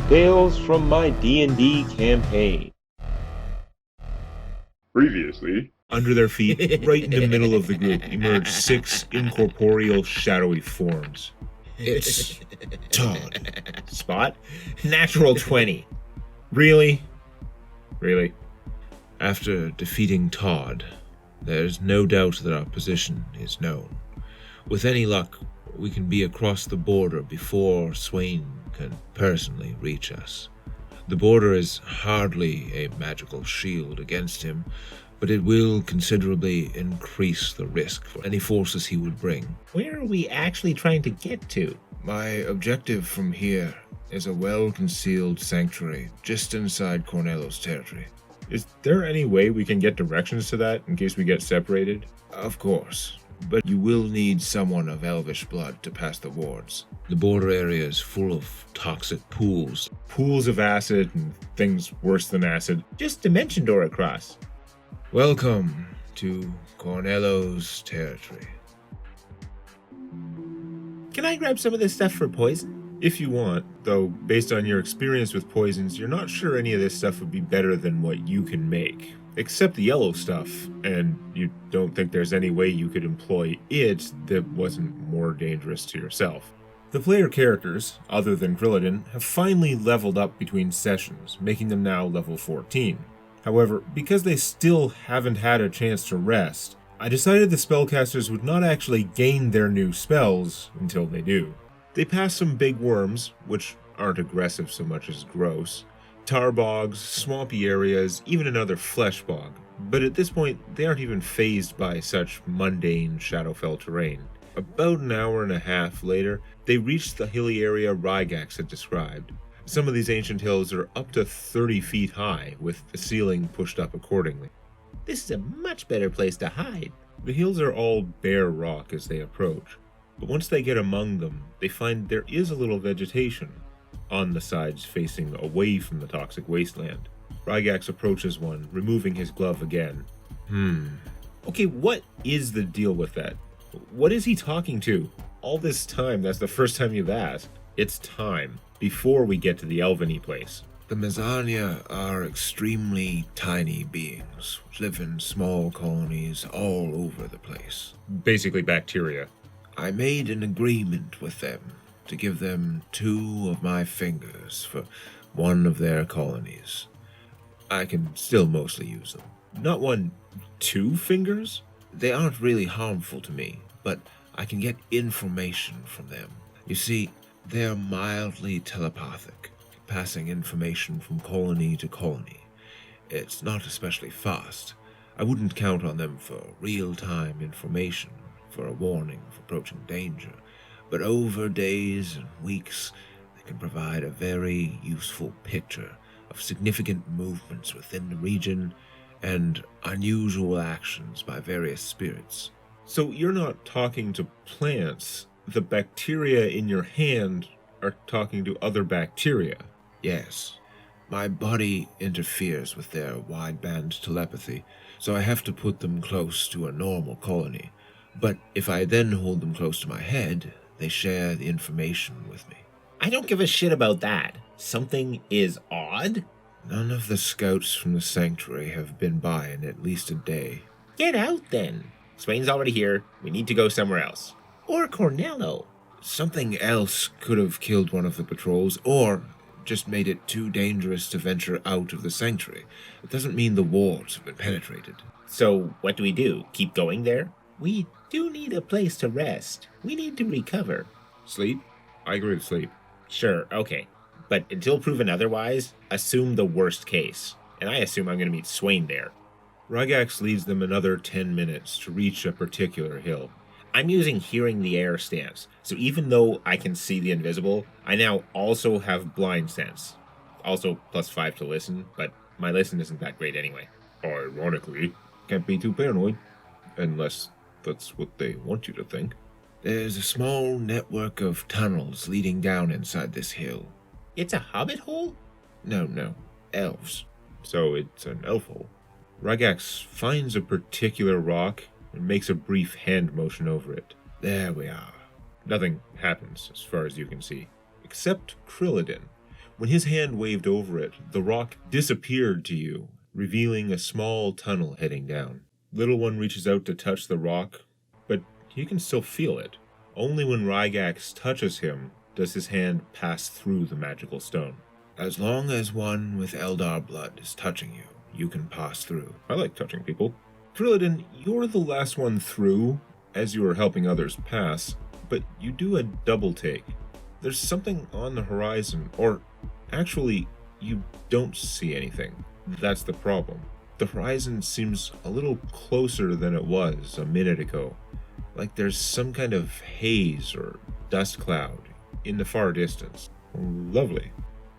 Tales from my D&D campaign. Previously. Under their feet, right in the middle of the group, emerge 6 incorporeal, shadowy forms. It's Todd. Spot? Natural 20. Really? Really? After defeating Todd, there's no doubt that our position is known. With any luck, we can be across the border before Swain can personally reach us. The border is hardly a magical shield against him, but it will considerably increase the risk for any forces he would bring. Where are we actually trying to get to? My objective from here is a well-concealed sanctuary just inside Cornello's territory. Is there any way we can get directions to that in case we get separated? Of course, but you will need someone of elvish blood to pass the wards. The border area is full of toxic pools. Pools of acid and things worse than acid. Just dimension door across. Welcome to Cornello's territory. Can I grab some of this stuff for poison? If you want, though based on your experience with poisons, you're not sure any of this stuff would be better than what you can make. Except the yellow stuff, and you don't think there's any way you could employ it that wasn't more dangerous to yourself. The player characters, other than Grilladin, have finally leveled up between sessions, making them now level 14. However, because they still haven't had a chance to rest, I decided the spellcasters would not actually gain their new spells until they do. They pass some big worms, which aren't aggressive so much as gross, tar bogs, swampy areas, even another flesh bog, but at this point they aren't even fazed by such mundane Shadowfell terrain. About an hour and a half later, they reached the hilly area Rygax had described. Some of these ancient hills are up to 30 feet high, with the ceiling pushed up accordingly. This is a much better place to hide. The hills are all bare rock as they approach, but once they get among them, they find there is a little vegetation on the sides facing away from the toxic wasteland. Rygax approaches one, removing his glove again. Okay, what is the deal with that? What is he talking to? All this time, that's the first time you've asked. It's time, before we get to the Elveny place. The Mezzania are extremely tiny beings, which live in small colonies all over the place. Basically bacteria. I made an agreement with them to give them 2 of my fingers for one of their colonies. I can still mostly use them. Not 2 fingers? They aren't really harmful to me, but I can get information from them. You see, they're mildly telepathic, passing information from colony to colony. It's not especially fast. I wouldn't count on them for real-time information, for a warning of approaching danger, but over days and weeks, they can provide a very useful picture of significant movements within the region and unusual actions by various spirits. So you're not talking to plants. The bacteria in your hand are talking to other bacteria. Yes. My body interferes with their wideband telepathy, so I have to put them close to a normal colony. But if I then hold them close to my head, they share the information with me. I don't give a shit about that. Something is odd? None of the scouts from the sanctuary have been by in at least a day. Get out then. Swain's already here. We need to go somewhere else. Or Cornello. Something else could have killed one of the patrols, or just made it too dangerous to venture out of the sanctuary. It doesn't mean the wards have been penetrated. So what do? Keep going there? We do need a place to rest. We need to recover. Sleep? I agree with sleep. Sure, okay. But until proven otherwise, assume the worst case. And I assume I'm going to meet Swain there. Rygax leads them another 10 minutes to reach a particular hill. I'm using hearing the air stance, so even though I can see the invisible, I now also have blind sense. Also +5 to listen, but my listen isn't that great anyway. Ironically, can't be too paranoid. Unless that's what they want you to think. There's a small network of tunnels leading down inside this hill. It's a hobbit hole? No, elves. So it's an elf hole. Rygax finds a particular rock and makes a brief hand motion over it. There we are. Nothing happens as far as you can see, except Krilladin. When his hand waved over it, the rock disappeared to you, revealing a small tunnel heading down. Little One reaches out to touch the rock, but he can still feel it. Only when Rygax touches him does his hand pass through the magical stone. As long as one with Eldar blood is touching you, you can pass through. I like touching people. Trilladin, you're the last one through, as you are helping others pass, but you do a double take. There's something on the horizon, or actually, you don't see anything. That's the problem. The horizon seems a little closer than it was a minute ago, like there's some kind of haze or dust cloud in the far distance. Lovely.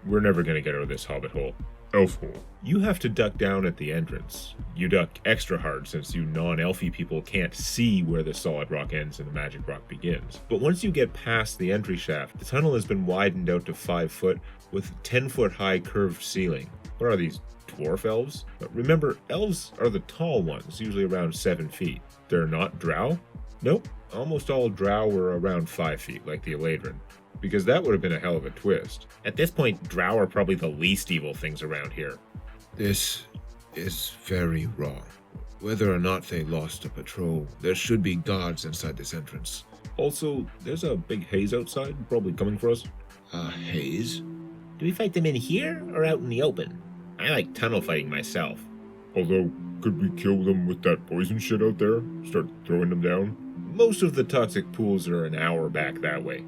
We're never going to get out of this hobbit hole. Elf hole. You have to duck down at the entrance. You duck extra hard since you non-elfy people can't see where the solid rock ends and the magic rock begins. But once you get past the entry shaft, the tunnel has been widened out to 5 foot with 10-foot high curved ceiling. What are these, dwarf elves? But remember, elves are the tall ones, usually around 7 feet. They're not drow? Nope. Almost all drow were around 5 feet, like the Eladrin. Because that would have been a hell of a twist. At this point, drow are probably the least evil things around here. This is very wrong. Whether or not they lost a patrol, there should be guards inside this entrance. Also, there's a big haze outside, probably coming for us. A haze? Do we fight them in here or out in the open? I like tunnel fighting myself. Although, could we kill them with that poison shit out there? Start throwing them down? Most of the toxic pools are an hour back that way.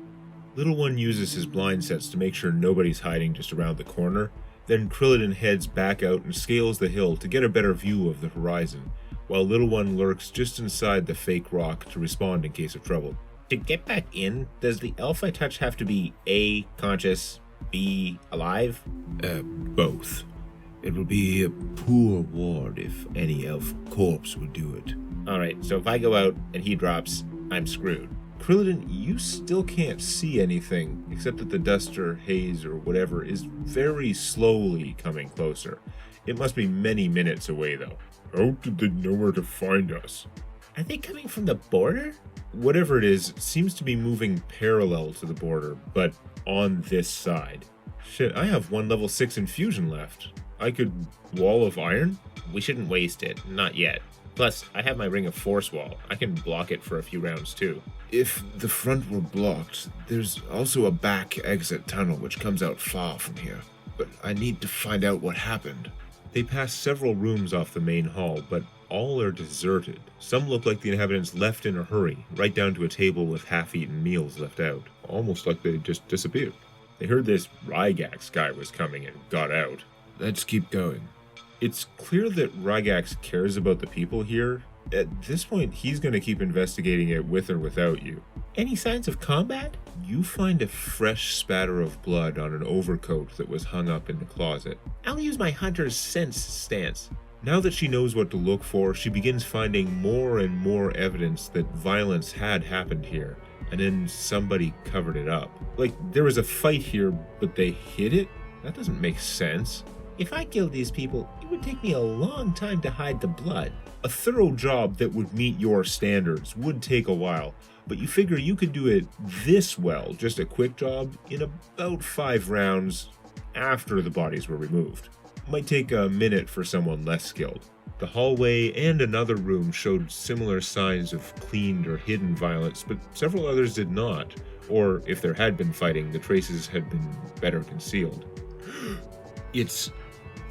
Little One uses his blind sense to make sure nobody's hiding just around the corner. Then Trilladin heads back out and scales the hill to get a better view of the horizon, while Little One lurks just inside the fake rock to respond in case of trouble. To get back in, does the elf I touch have to be A, conscious, B, alive? Both. It would be a poor ward if any elf corpse would do it. Alright, so if I go out and he drops, I'm screwed. Trilladin, you still can't see anything, except that the dust or haze or whatever is very slowly coming closer. It must be many minutes away, though. How did they know where to find us? Are they coming from the border? Whatever it is, it seems to be moving parallel to the border, but on this side. Shit, I have 1 level 6 infusion left. I could wall of iron? We shouldn't waste it, not yet. Plus, I have my Ring of Force wall. I can block it for a few rounds too. If the front were blocked, there's also a back exit tunnel which comes out far from here. But I need to find out what happened. They pass several rooms off the main hall, but all are deserted. Some look like the inhabitants left in a hurry, right down to a table with half-eaten meals left out. Almost like they just disappeared. They heard this Rygax guy was coming and got out. Let's keep going. It's clear that Rygax cares about the people here. At this point, he's going to keep investigating it with or without you. Any signs of combat? You find a fresh spatter of blood on an overcoat that was hung up in the closet. I'll use my hunter's sense stance. Now that she knows what to look for, she begins finding more and more evidence that violence had happened here, and then somebody covered it up. Like, there was a fight here, but they hid it? That doesn't make sense. If I killed these people, it would take me a long time to hide the blood. A thorough job that would meet your standards would take a while, but you figure you could do it this well, just a quick job, in about 5 rounds after the bodies were removed. Might take a minute for someone less skilled. The hallway and another room showed similar signs of cleaned or hidden violence, but several others did not, or if there had been fighting, the traces had been better concealed. It's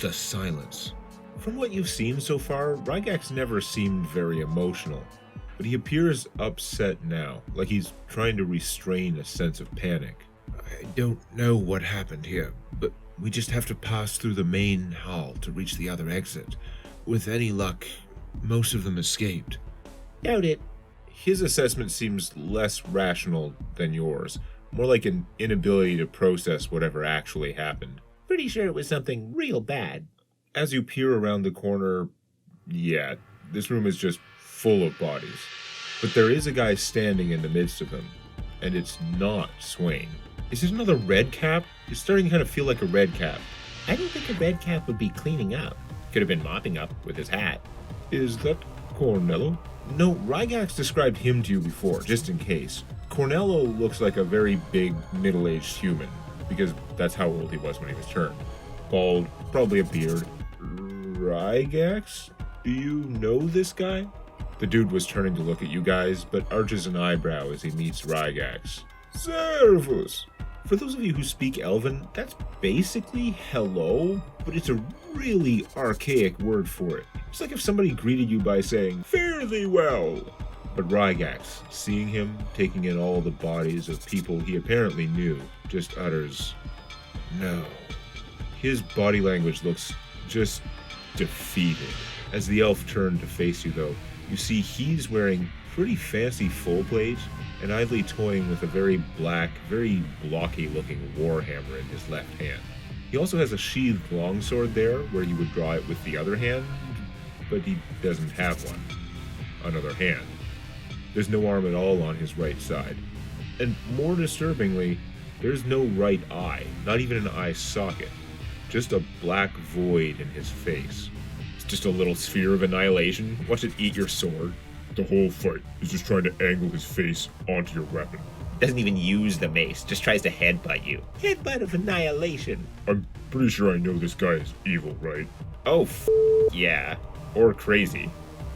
the silence. From what you've seen so far, Rygax never seemed very emotional, but he appears upset now, like he's trying to restrain a sense of panic. I don't know what happened here, but we just have to pass through the main hall to reach the other exit. With any luck, most of them escaped. Doubt it. His assessment seems less rational than yours, more like an inability to process whatever actually happened. Pretty sure it was something real bad. As you peer around the corner, yeah, this room is just full of bodies. But there is a guy standing in the midst of them, and it's not Swain. Is it another red cap? It's starting to kind of feel like a red cap. I don't think a red cap would be cleaning up. Could have been mopping up with his hat. Is that Cornello? No, Rygax described him to you before, just in case. Cornello looks like a very big, middle-aged human. because that's how old he was when he was turned. Bald, probably a beard. Rygax? Do you know this guy? The dude was turning to look at you guys, but arches an eyebrow as he meets Rygax. Servus! For those of you who speak Elven, that's basically hello, but it's a really archaic word for it. It's like if somebody greeted you by saying, fare thee well! But Rygax, seeing him taking in all the bodies of people he apparently knew, just utters, no. His body language looks just defeated. As the elf turned to face you though, you see he's wearing pretty fancy full plate and idly toying with a very black, very blocky looking warhammer in his left hand. He also has a sheathed longsword there where he would draw it with the other hand, but he doesn't have one. Another hand. There's no arm at all on his right side. And more disturbingly, there's no right eye, not even an eye socket. Just a black void in his face. It's just a little sphere of annihilation. Watch it eat your sword. The whole fight is just trying to angle his face onto your weapon. Doesn't even use the mace, just tries to headbutt you. Headbutt of annihilation. I'm pretty sure I know this guy is evil, right? Oh, yeah. Or crazy.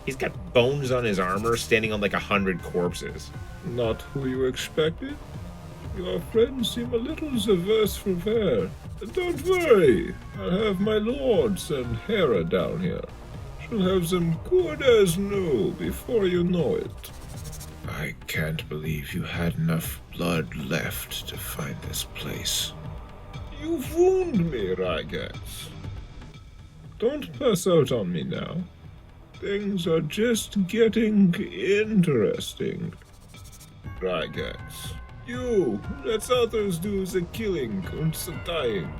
He's got bones on his armor standing on like 100 corpses. Not who you expected? Your friends seem a little averse for fair. Don't worry, I'll have my lord send Hera down here. She'll have them good as new before you know it. I can't believe you had enough blood left to find this place. You've wounded me, Rygax. Don't pass out on me now. Things are just getting interesting. Rygax, you let others do the killing and the dying.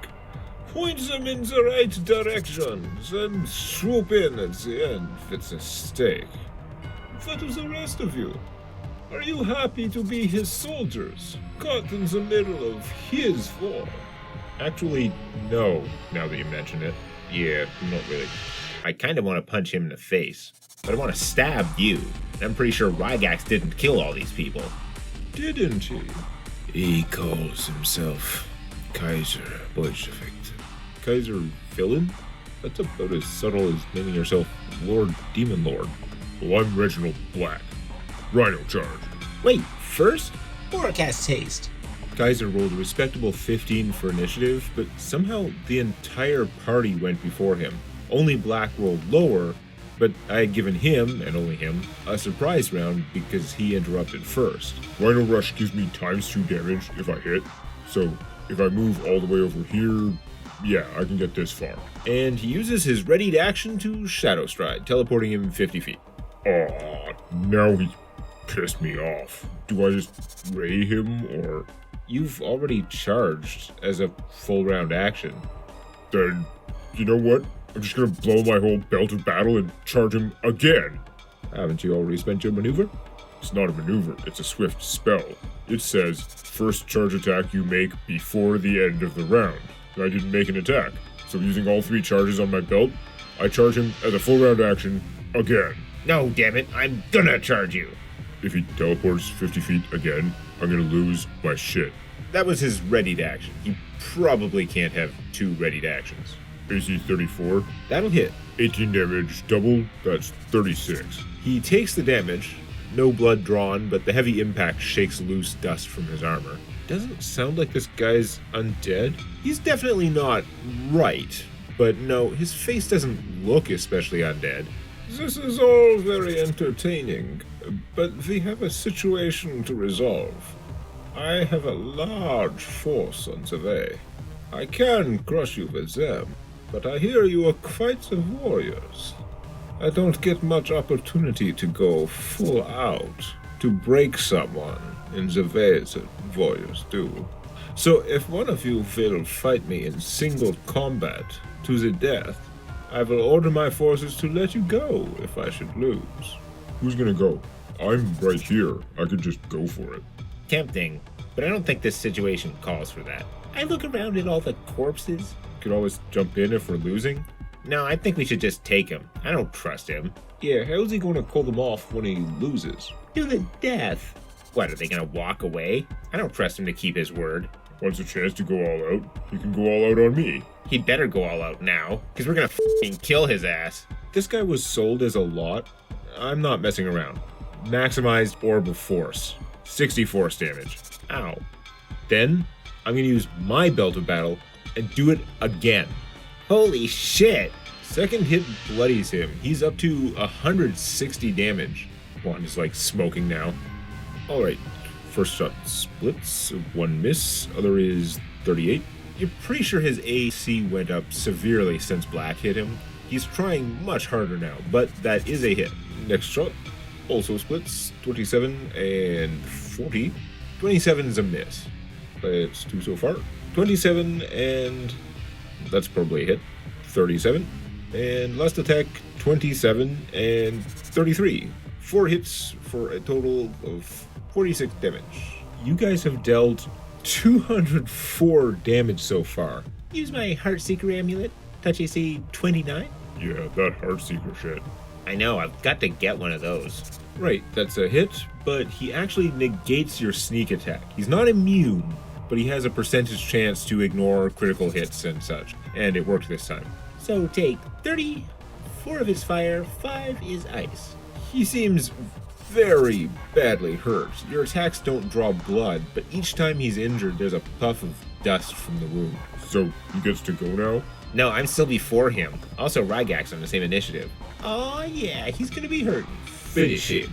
Point them in the right directions and swoop in at the end with a stake. What of the rest of you? Are you happy to be his soldiers, caught in the middle of his war? Actually, no, now that you mention it. Yeah, not really. I kind of want to punch him in the face, but I want to stab you. I'm pretty sure Rygax didn't kill all these people. Didn't he? He calls himself Kaiser Bolshevik. Kaiser Villain? That's about as subtle as naming yourself Lord Demon Lord. Well, I'm Reginald Black. Rhino charge. Wait, first? Forecast taste. Kaiser rolled a respectable 15 for initiative, but somehow the entire party went before him. Only Black rolled lower, but I had given him, and only him, a surprise round because he interrupted first. Rhino Rush gives me ×2 damage if I hit, so if I move all the way over here, yeah, I can get this far. And he uses his readied action to Shadow Stride, teleporting him 50 feet. Aw, now he's pissed me off. Do I just ray him, or... You've already charged as a full round action. Then, you know what? I'm just gonna blow my whole belt of battle and charge him again. Haven't you already spent your maneuver? It's not a maneuver, it's a swift spell. It says, first charge attack you make before the end of the round. And I didn't make an attack, so using all 3 charges on my belt, I charge him as a full round action again. No, damn it, I'm gonna charge you. If he teleports 50 feet again, I'm gonna lose my shit. That was his readied action. He probably can't have 2 readied actions. AC 34. That'll hit. 18 damage, double, that's 36. He takes the damage, no blood drawn, but the heavy impact shakes loose dust from his armor. Doesn't sound like this guy's undead. He's definitely not right, but no, his face doesn't look especially undead. This is all very entertaining, but we have a situation to resolve. I have a large force on the way. I can crush you with them, but I hear you are quite the warriors. I don't get much opportunity to go full out, to break someone in the way that warriors do. So if one of you will fight me in single combat to the death, I will order my forces to let you go if I should lose. Who's gonna go? I'm right here. I could just go for it. Tempting, but I don't think this situation calls for that. I look around at all the corpses. Could always jump in if we're losing. No, I think we should just take him. I don't trust him. Yeah, how's he gonna call them off when he loses? To the death. What, are they gonna walk away? I don't trust him to keep his word. wants a chance to go all out, he can go all out on me. He'd better go all out now, because we're gonna f***ing kill his ass. This guy was sold as a lot. I'm not messing around. Maximized Orb of Force. 60 force damage. Ow. Then, I'm gonna use my Belt of Battle and do it again. Holy shit! Second hit bloodies him. He's up to 160 damage. One is like smoking now. Alright, first shot splits, one miss, other is 38. You're pretty sure his AC went up severely since Black hit him. He's trying much harder now, but that is a hit. Next shot also splits, 27 and 40. 27 is a miss. That's 2 so far. 27 and that's probably a hit. 37. And last attack, 27 and 33. 4 hits for a total of 46 damage. You guys have dealt 204 damage so far. Use my Heartseeker amulet. Touch AC 29. Yeah, that Heartseeker shit. I know, I've got to get one of those. Right, that's a hit, but he actually negates your sneak attack. He's not immune, but he has a percentage chance to ignore critical hits and such. And it worked this time. So take 30, 4 of his fire, 5 is ice. He seems very badly hurt. Your attacks don't draw blood, but each time he's injured, there's a puff of dust from the wound. So he gets to go now? No, I'm still before him. Also, Rygax on the same initiative. Oh yeah, he's gonna be hurting. Finish him.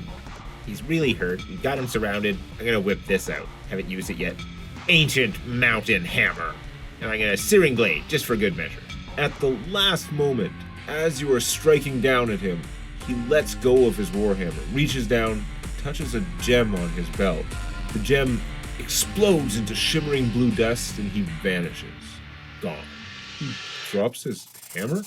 He's really hurt. We got him surrounded. I'm gonna whip this out. Haven't used it yet. Ancient Mountain Hammer. And I'm gonna Searing Blade, just for good measure. At the last moment, as you are striking down at him, he lets go of his warhammer, reaches down, touches a gem on his belt. The gem explodes into shimmering blue dust and he vanishes. Gone. He drops his hammer?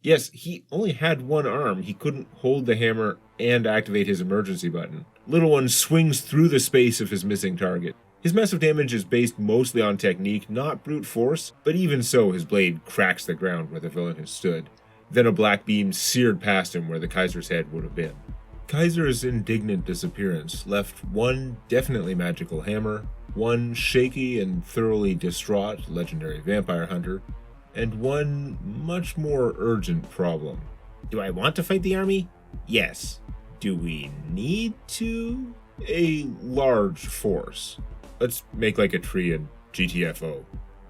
Yes, he only had one arm. He couldn't hold the hammer and activate his emergency button. Little One swings through the space of his missing target. His massive damage is based mostly on technique, not brute force, but even so, his blade cracks the ground where the villain has stood. Then a black beam seared past him where the Kaiser's head would have been. Kaiser's indignant disappearance left one definitely magical hammer, one shaky and thoroughly distraught legendary vampire hunter, and one much more urgent problem. Do I want to fight the army? Yes. Do we need to? A large force. Let's make like a tree in GTFO.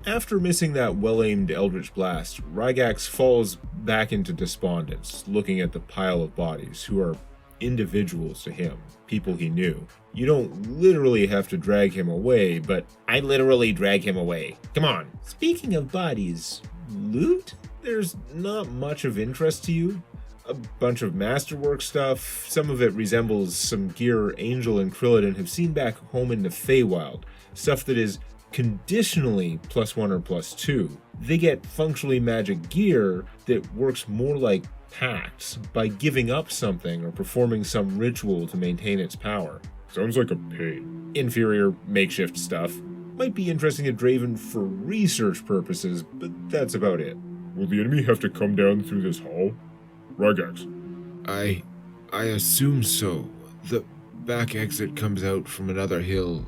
After missing that well-aimed Eldritch Blast, Rygax falls back into despondence, looking at the pile of bodies who are individuals to him, people he knew. You don't literally have to drag him away, but I literally drag him away. Come on. Speaking of bodies, loot? There's not much of interest to you. A bunch of masterwork stuff, some of it resembles some gear Angel and Krillin have seen back home in the Feywild, stuff that is conditionally +1 or +2. They get functionally magic gear that works more like pacts by giving up something or performing some ritual to maintain its power. Sounds like a pain. Inferior makeshift stuff. Might be interesting to Draven for research purposes, but that's about it. Will the enemy have to come down through this hall? Rygax. I assume so. The back exit comes out from another hill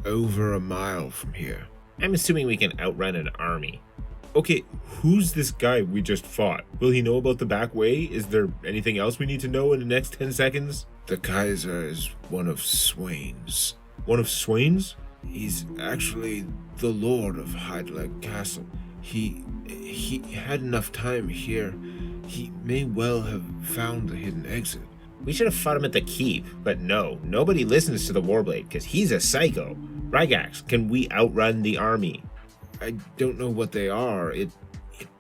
over a mile from here. I'm assuming we can outrun an army. Okay, who's this guy we just fought? Will he know about the back way? Is there anything else we need to know in the next 10 seconds? The Kaiser is one of Swain's. One of Swain's? He's actually the lord of Heidler Castle. He had enough time here. He may well have found the hidden exit. We should have fought him at the keep, but no, nobody listens to the Warblade because he's a psycho. Rygax, can we outrun the army? I don't know what they are. It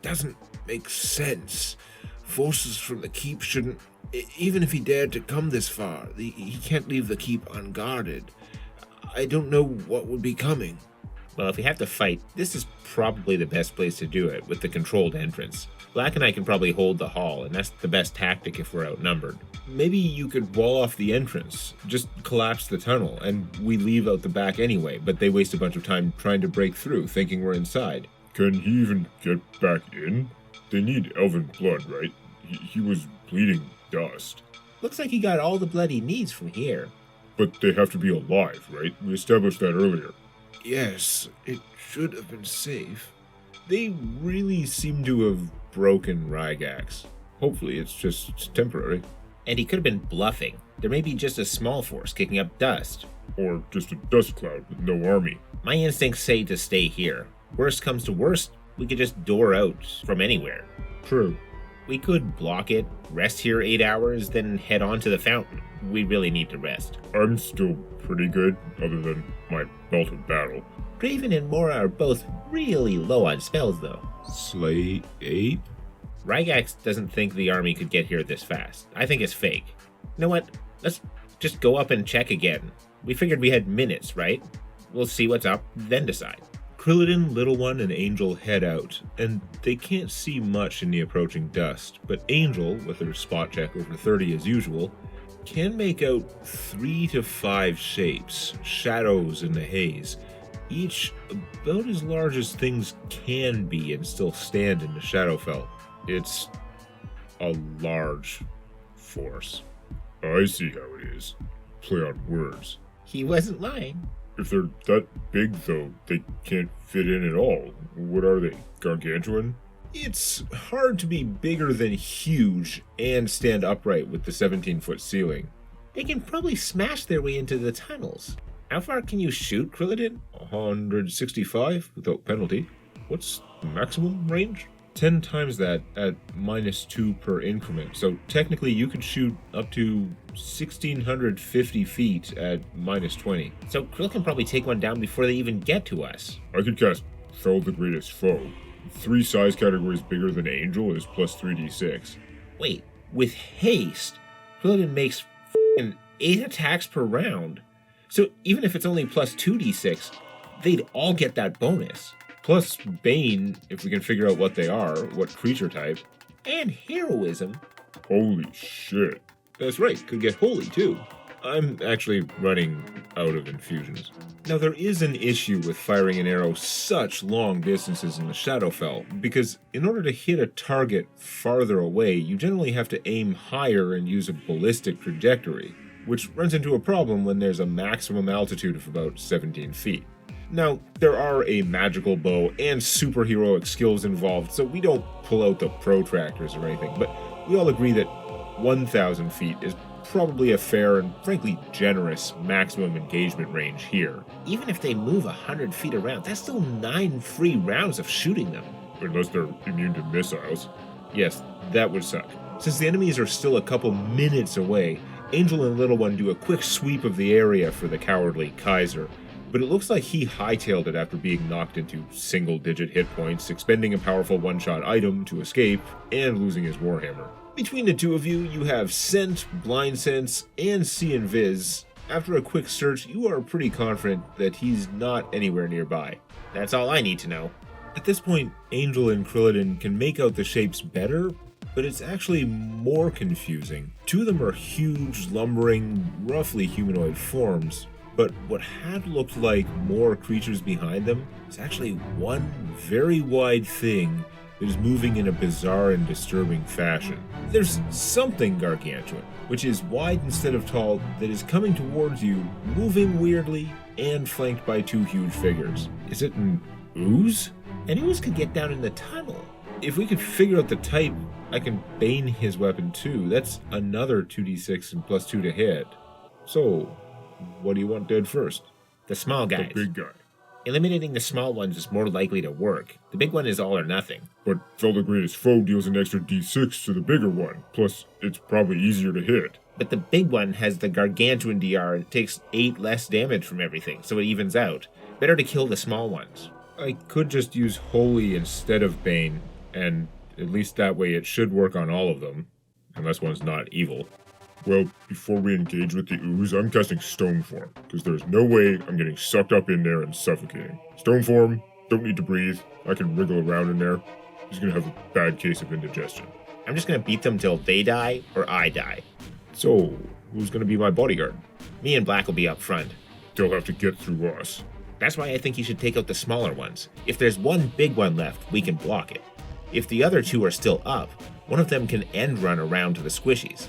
doesn't make sense. Forces from the keep shouldn't... Even if he dared to come this far, he can't leave the keep unguarded. I don't know what would be coming. Well, if we have to fight, this is probably the best place to do it, with the controlled entrance. Black and I can probably hold the hall, and that's the best tactic if we're outnumbered. Maybe you could wall off the entrance, just collapse the tunnel, and we leave out the back anyway, but they waste a bunch of time trying to break through, thinking we're inside. Can he even get back in? They need elven blood, right? He was bleeding dust. Looks like he got all the blood he needs from here. But they have to be alive, right? We established that earlier. Yes, it should have been safe. They really seem to have broken Rygax. Hopefully it's just temporary. And he could have been bluffing. There may be just a small force kicking up dust. Or just a dust cloud with no army. My instincts say to stay here. Worst comes to worst, we could just door out from anywhere. True. We could block it, rest here 8 hours, then head on to the fountain. We really need to rest. I'm still pretty good, other than my melted battle. Draven and Mora are both really low on spells, though. Slay 8? Rygax doesn't think the army could get here this fast. I think it's fake. You know what? Let's just go up and check again. We figured we had minutes, right? We'll see what's up, then decide. Krillin, Little One, and Angel head out, and they can't see much in the approaching dust, but Angel, with her spot check over 30 as usual, can make out 3 to 5 shapes, shadows in the haze, each about as large as things can be and still stand in the Shadowfell. It's a large force. I see how it is. Play on words. He wasn't lying. If they're that big, though, they can't fit in at all. What are they, gargantuan? It's hard to be bigger than huge and stand upright with the 17-foot ceiling. They can probably smash their way into the tunnels. How far can you shoot, Krillin? 165 without penalty. What's the maximum range? 10 times that at -2 per increment. So technically you could shoot up to 1,650 feet at -20. So Krill can probably take one down before they even get to us. I could cast Fell the Greatest Foe. 3 size categories bigger than Angel is plus 3d6. Wait, with haste, Krillin makes f***ing 8 attacks per round. So even if it's only plus 2d6, they'd all get that bonus. Plus Bane, if we can figure out what they are, what creature type. And heroism. Holy shit. That's right, could get holy too. I'm actually running out of infusions. Now there is an issue with firing an arrow such long distances in the Shadowfell, because in order to hit a target farther away, you generally have to aim higher and use a ballistic trajectory, which runs into a problem when there's a maximum altitude of about 17 feet. Now, there are a magical bow and superheroic skills involved, so we don't pull out the protractors or anything, but we all agree that 1,000 feet is probably a fair and frankly generous maximum engagement range here. Even if they move 100 feet around, that's still 9 free rounds of shooting them. Unless they're immune to missiles. Yes, that would suck. Since the enemies are still a couple minutes away, Angel and Little One do a quick sweep of the area for the cowardly Kaiser, but it looks like he hightailed it after being knocked into single-digit hit points, expending a powerful one-shot item to escape, and losing his Warhammer. Between the two of you, you have Scent, Blind Sense, and See and Viz. After a quick search, you are pretty confident that he's not anywhere nearby. That's all I need to know. At this point, Angel and Krillin can make out the shapes better, but it's actually more confusing. 2 of them are huge, lumbering, roughly humanoid forms, but what had looked like more creatures behind them is actually one very wide thing that is moving in a bizarre and disturbing fashion. There's something gargantuan, which is wide instead of tall, that is coming towards you, moving weirdly, and flanked by 2 huge figures. Is it an ooze? An ooze could get down in the tunnel. If we could figure out the type, I can bane his weapon too. That's another 2d6 and plus 2 to hit. So, what do you want dead first? The small guys. The big guy. Eliminating the small ones is more likely to work. The big one is all or nothing. But Fell the Greatest Foe deals an extra d6 to the bigger one. Plus, it's probably easier to hit. But the big one has the gargantuan DR and takes 8 less damage from everything, so it evens out. Better to kill the small ones. I could just use Holy instead of Bane, and at least that way it should work on all of them. Unless one's not evil. Well, before we engage with the ooze, I'm casting Stone Form, because there's no way I'm getting sucked up in there and suffocating. Stone Form, don't need to breathe, I can wriggle around in there. He's gonna have a bad case of indigestion. I'm just gonna beat them till they die, or I die. So, who's gonna be my bodyguard? Me and Black will be up front. They'll have to get through us. That's why I think you should take out the smaller ones. If there's one big one left, we can block it. If the other 2 are still up, one of them can end run around to the squishies.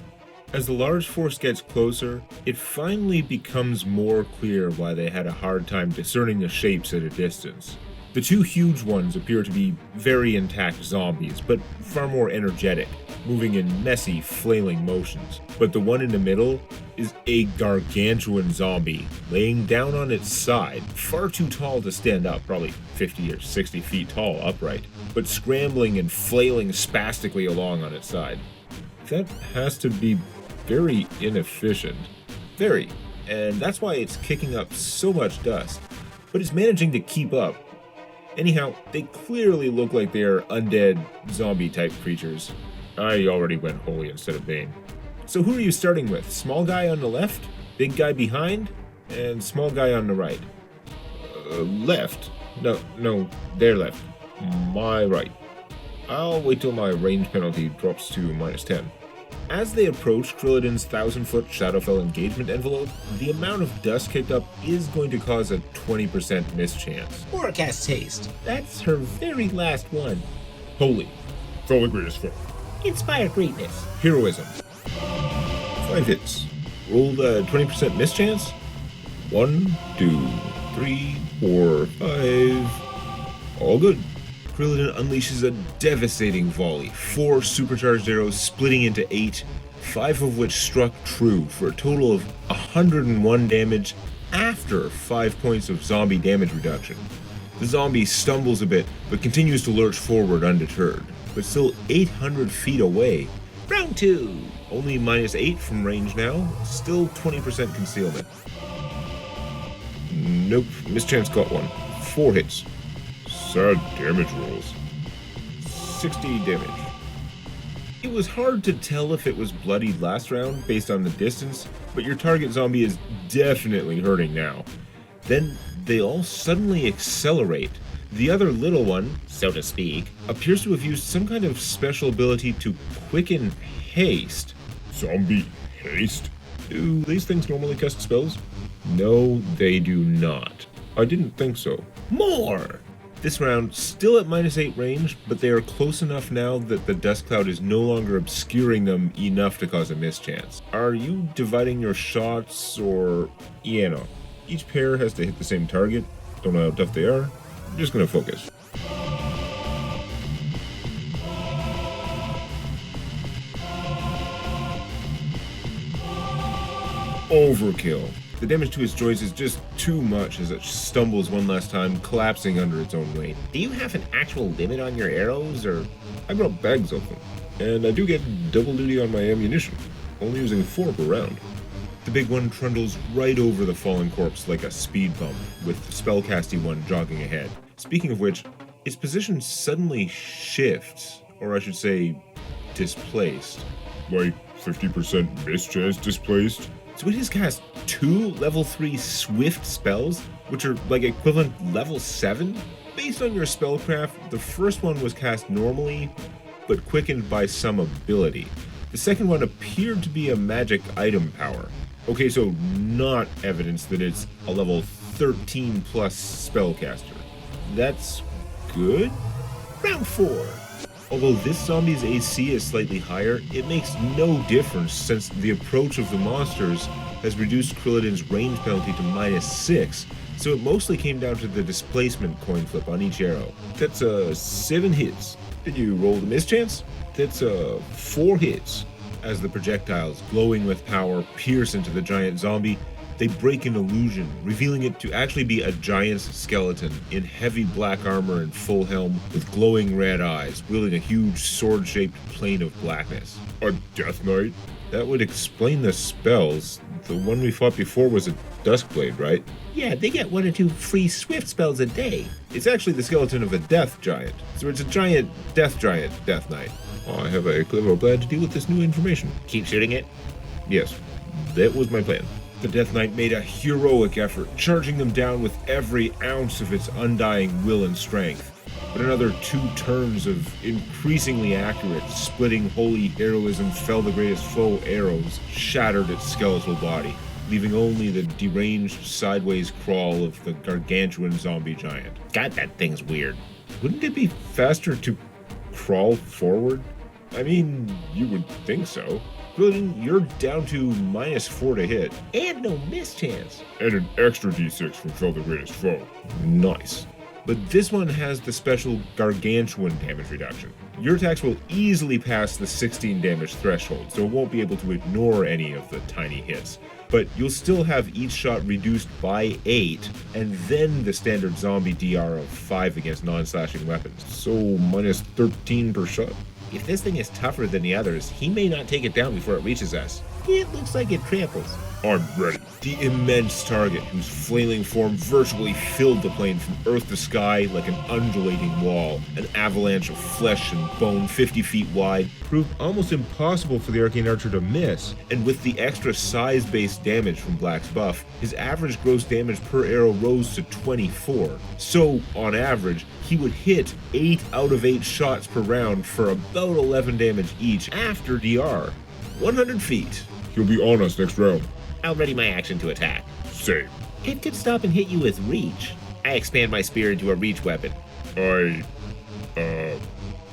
As the large force gets closer, it finally becomes more clear why they had a hard time discerning the shapes at a distance. The two huge ones appear to be very intact zombies, but far more energetic, moving in messy, flailing motions. But the one in the middle is a gargantuan zombie, laying down on its side, far too tall to stand up, probably 50 or 60 feet tall upright, but scrambling and flailing spastically along on its side. That has to be very inefficient. Very. And that's why it's kicking up so much dust. But it's managing to keep up. Anyhow, they clearly look like they are undead, zombie-type creatures. I already went holy instead of Bane. So who are you starting with? Small guy on the left, big guy behind, and small guy on the right? Left? No, their left. My right. I'll wait till my range penalty drops to -10. As they approach Krillidin's 1,000-foot Shadowfell engagement envelope, the amount of dust kicked up is going to cause a 20% mischance. Forecast haste. That's her very last one. Holy. Throw the greatest foe. Inspire greatness. Heroism. 5 hits. Roll the 20% mischance. 1, 2, 3, 4, 5. All good. Krillidin unleashes a devastating volley, 4 supercharged arrows splitting into 8, 5 of which struck true for a total of 101 damage after 5 points of zombie damage reduction. The zombie stumbles a bit, but continues to lurch forward undeterred, but still 800 feet away. Round 2. Only -8 from range now, still 20% concealment. Nope, mischance got one. 4 hits. Sad damage rolls. 60 damage. It was hard to tell if it was bloodied last round based on the distance, but your target zombie is definitely hurting now. Then they all suddenly accelerate. The other little one, So to speak. appears to have used some kind of special ability to quicken haste. Zombie haste? Do these things normally cast spells? No, they do not. I didn't think so. More! This round, still at -8 range, but they are close enough now that the dust cloud is no longer obscuring them enough to cause a mischance. Are you dividing your shots, or... Yeah, no. Each pair has to hit the same target. Don't know how tough they are. I'm just gonna focus. Overkill. The damage to its joints is just too much as it stumbles one last time, collapsing under its own weight. Do you have an actual limit on your arrows, or? I brought bags of them, and I do get double duty on my ammunition, only using 4 per round. The big one trundles right over the fallen corpse like a speed bump, with the spellcasty one jogging ahead. Speaking of which, its position suddenly shifts, or I should say, displaced. Like 50% mischance displaced? So it has cast 2 level 3 swift spells, which are like equivalent level 7? Based on your spellcraft, the first one was cast normally, but quickened by some ability. The second one appeared to be a magic item power. Okay, so not evidence that it's a level 13 plus spellcaster. That's good? Round 4. Although this zombie's AC is slightly higher, it makes no difference since the approach of the monsters has reduced Krillidin's range penalty to -6, so it mostly came down to the displacement coin flip on each arrow. That's 7 hits. Did you roll the mischance? That's 4 hits. As the projectiles, glowing with power, pierce into the giant zombie, they break an illusion, revealing it to actually be a giant's skeleton in heavy black armor and full helm with glowing red eyes, wielding a huge sword-shaped plane of blackness. A Death Knight? That would explain the spells. The one we fought before was a Duskblade, right? Yeah, they get 1 or 2 free swift spells a day. It's actually the skeleton of a Death Giant, so it's a giant Death Knight. I have a clever plan to deal with this new information. Keep shooting it? Yes, that was my plan. The Death Knight made a heroic effort, charging them down with every ounce of its undying will and strength. But another 2 turns of increasingly accurate, splitting holy heroism fell the greatest foe arrows, shattered its skeletal body, leaving only the deranged sideways crawl of the gargantuan zombie giant. God, that thing's weird. Wouldn't it be faster to crawl forward? I mean, you would think so. exploding, you're down to -4 to hit. And no miss chance. And an extra d6 from Fell the Greatest Foe. Nice. But this one has the special gargantuan damage reduction. Your attacks will easily pass the 16 damage threshold, so it won't be able to ignore any of the tiny hits. But you'll still have each shot reduced by 8, and then the standard zombie DR of 5 against non-slashing weapons. So -13 per shot. If this thing is tougher than the others, he may not take it down before it reaches us. It looks like it tramples. I'm ready. The immense target, whose flailing form virtually filled the plane from earth to sky like an undulating wall, an avalanche of flesh and bone 50 feet wide, proved almost impossible for the arcane archer to miss. And with the extra size-based damage from Black's buff, his average gross damage per arrow rose to 24. So, on average, he would hit 8 out of 8 shots per round for about 11 damage each after DR. 100 feet. He'll be on us next round. I'll ready my action to attack. Same. It could stop and hit you with reach. I expand my spear into a reach weapon.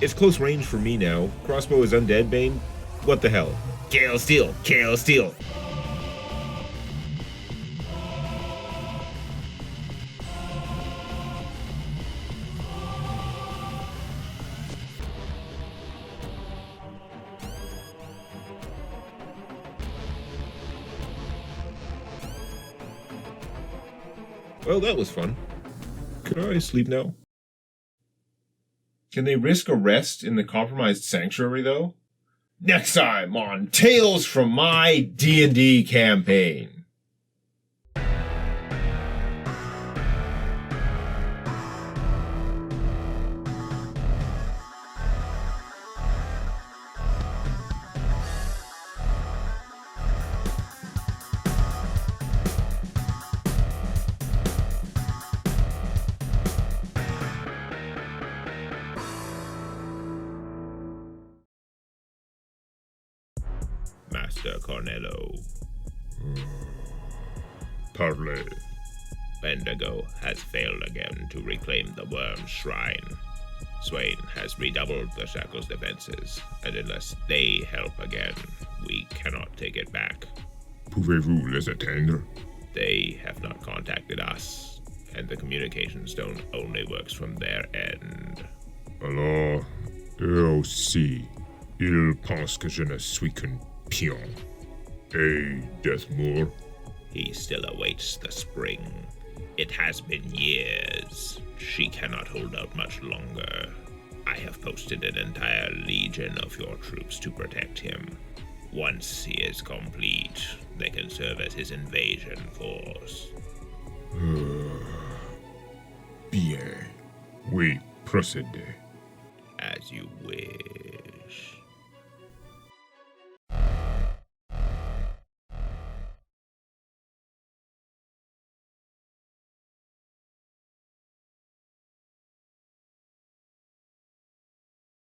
It's close range for me now. Crossbow is undead, Bane. What the hell? Kill steal, kill steal. Well, that was fun. Can I sleep now? Can they risk arrest in the compromised sanctuary, though? Next time on Tales from My D&D Campaign. Master Cornello. Parley. Bendigo has failed again to reclaim the Worm's Shrine. Swain has redoubled the Shackle's defenses, and unless they help again, we cannot take it back. Pouvez-vous les atteindre? They have not contacted us, and the communication stone only works from their end. Alors, eux aussi, ils pensent que je ne suis qu'un pion. Hey, Deathmoor. He still awaits the spring. It has been years. She cannot hold out much longer. I have posted an entire legion of your troops to protect him. Once he is complete, they can serve as his invasion force. Bien. Oui, procédez. As you wish.